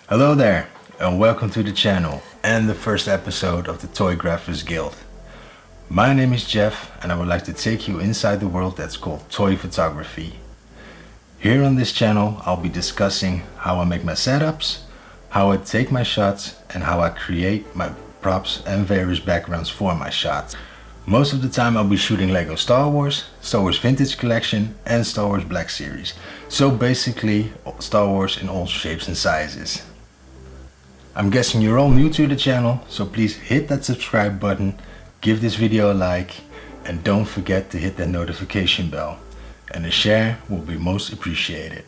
Hello there, and welcome to the channel and the first episode of the Toy Graphers Guild. My name is Jeff, and I would like to take you inside the world that's called toy photography. Here on this channel, I'll be discussing how I make my setups, how I take my shots, and how I create my props and various backgrounds for my shots. Most of the time I'll be shooting Lego Star Wars Vintage Collection, and Star Wars Black Series. So basically Star Wars in all shapes and sizes. I'm guessing you're all new to the channel, so please hit that subscribe button, give this video a like, and don't forget to hit that notification bell. And a share will be most appreciated.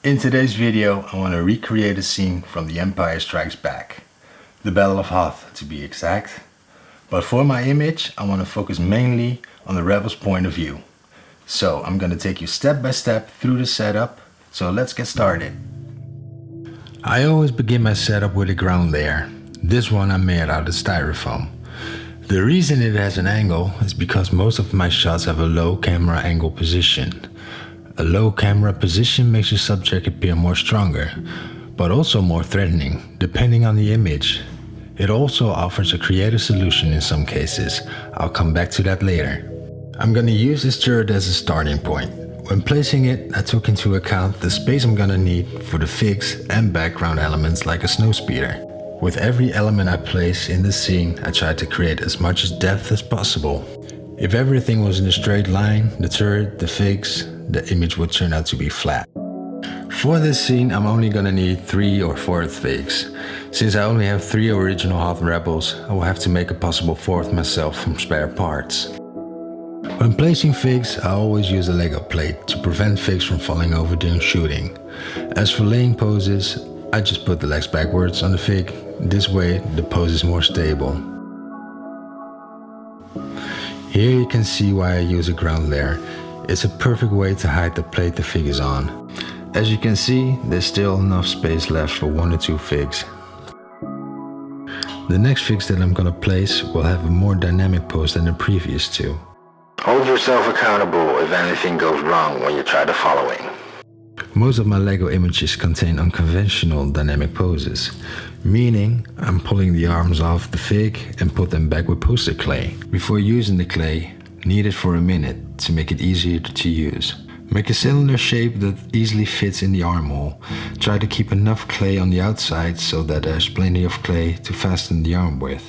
In today's video, I want to recreate a scene from The Empire Strikes Back. The Battle of Hoth, to be exact. But for my image, I want to focus mainly on the rebels' point of view. So I'm going to take you step by step through the setup, so let's get started. I always begin my setup with a ground layer. This one I made out of styrofoam. The reason it has an angle is because most of my shots have a low camera angle position. A low camera position makes your subject appear more stronger, but also more threatening, depending on the image. It also offers a creative solution in some cases. I'll come back to that later. I'm gonna use this turret as a starting point. When placing it, I took into account the space I'm gonna need for the figs and background elements like a snowspeeder. With every element I place in the scene, I tried to create as much depth as possible. If everything was in a straight line, the turret, the figs, the image would turn out to be flat. For this scene, I'm only gonna need 3 or 4 figs. Since I only have 3 original Hoth rebels, I will have to make a possible 4th myself from spare parts. When placing figs, I always use a Lego plate to prevent figs from falling over during shooting. As for laying poses, I just put the legs backwards on the fig. This way, the pose is more stable. Here you can see why I use a ground layer. It's a perfect way to hide the plate the fig is on. As you can see, there's still enough space left for 1 or 2 figs. The next figs that I'm gonna place will have a more dynamic pose than the previous 2. Hold yourself accountable if anything goes wrong when you try the following. Most of my Lego images contain unconventional dynamic poses, meaning I'm pulling the arms off the fig and put them back with poster clay. Before using the clay, knead it for a minute to make it easier to use. Make a cylinder shape that easily fits in the armhole. Try to keep enough clay on the outside so that there's plenty of clay to fasten the arm with.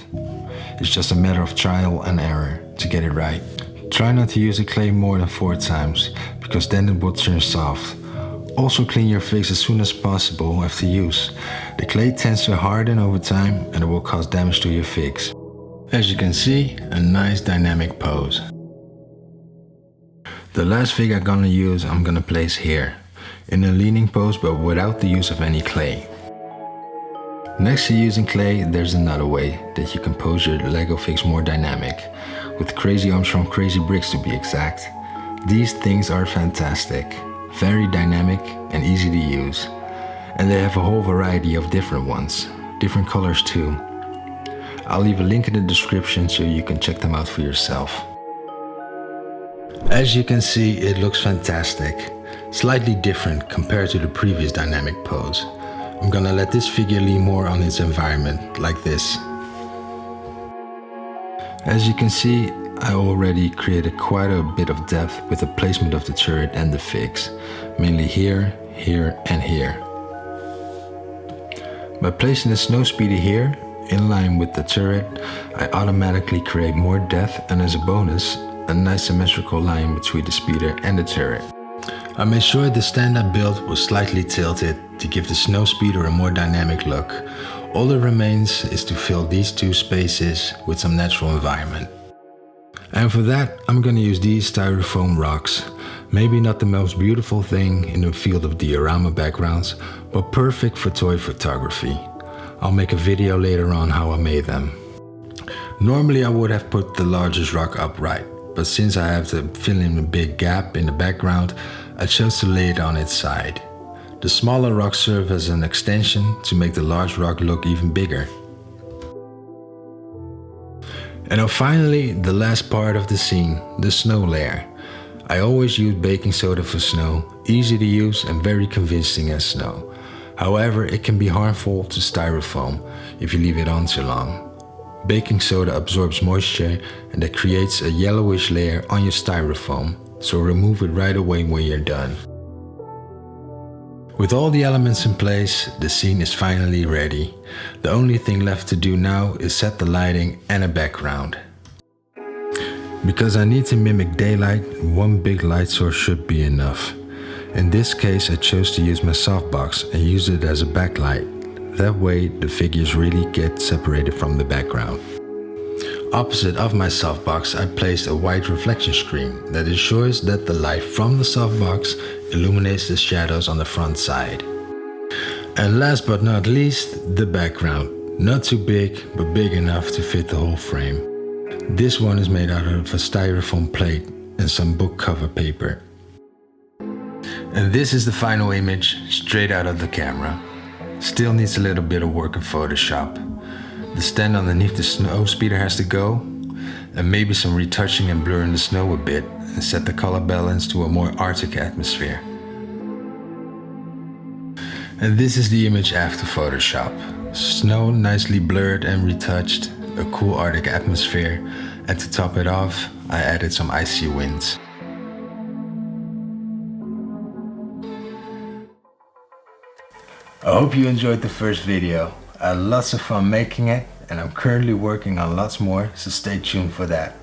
It's just a matter of trial and error to get it right. Try not to use the clay more than 4 times, because then it will turn soft. Also clean your figs as soon as possible after use. The clay tends to harden over time and it will cause damage to your figs. As you can see, a nice dynamic pose. The last fig I'm gonna use, I'm gonna place here, in a leaning pose but without the use of any clay. Next to using clay, there's another way that you can pose your Lego figs more dynamic, with crazy arms from Crazy Bricks to be exact. These things are fantastic, very dynamic and easy to use. And they have a whole variety of different ones, different colors too. I'll leave a link in the description so you can check them out for yourself. As you can see, it looks fantastic, slightly different compared to the previous dynamic pose. I'm gonna let this figure lean more on its environment, like this. As you can see, I already created quite a bit of depth with the placement of the turret and the figs, mainly here, here and here. By placing the snowspeeder here, in line with the turret, I automatically create more depth, and as a bonus, a nice symmetrical line between the speeder and the turret. I made sure the stand I built was slightly tilted to give the snowspeeder a more dynamic look. All that remains is to fill these 2 spaces with some natural environment. And for that, I'm gonna use these styrofoam rocks. Maybe not the most beautiful thing in the field of diorama backgrounds, but perfect for toy photography. I'll make a video later on how I made them. Normally I would have put the largest rock upright, but since I have to fill in a big gap in the background, I chose to lay it on its side. The smaller rocks serve as an extension to make the large rock look even bigger. And now finally, the last part of the scene, the snow layer. I always use baking soda for snow, easy to use and very convincing as snow. However, it can be harmful to styrofoam if you leave it on too long. Baking soda absorbs moisture and that creates a yellowish layer on your styrofoam, so remove it right away when you're done. With all the elements in place, the scene is finally ready. The only thing left to do now is set the lighting and a background. Because I need to mimic daylight, one big light source should be enough. In this case, I chose to use my softbox and use it as a backlight. That way, the figures really get separated from the background. Opposite of my softbox, I placed a white reflection screen that ensures that the light from the softbox illuminates the shadows on the front side. And last but not least, the background. Not too big, but big enough to fit the whole frame. This one is made out of a styrofoam plate and some book cover paper. And this is the final image, straight out of the camera. Still needs a little bit of work in Photoshop. The stand underneath the snow speeder has to go, and maybe some retouching and blurring the snow a bit and set the color balance to a more Arctic atmosphere. And this is the image after Photoshop. Snow nicely blurred and retouched, a cool Arctic atmosphere, and to top it off, I added some icy winds. I hope you enjoyed the first video. I had lots of fun making it, and I'm currently working on lots more, so stay tuned for that.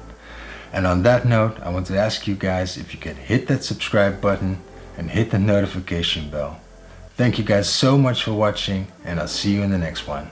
And on that note, I want to ask you guys if you could hit that subscribe button and hit the notification bell. Thank you guys so much for watching, and I'll see you in the next one.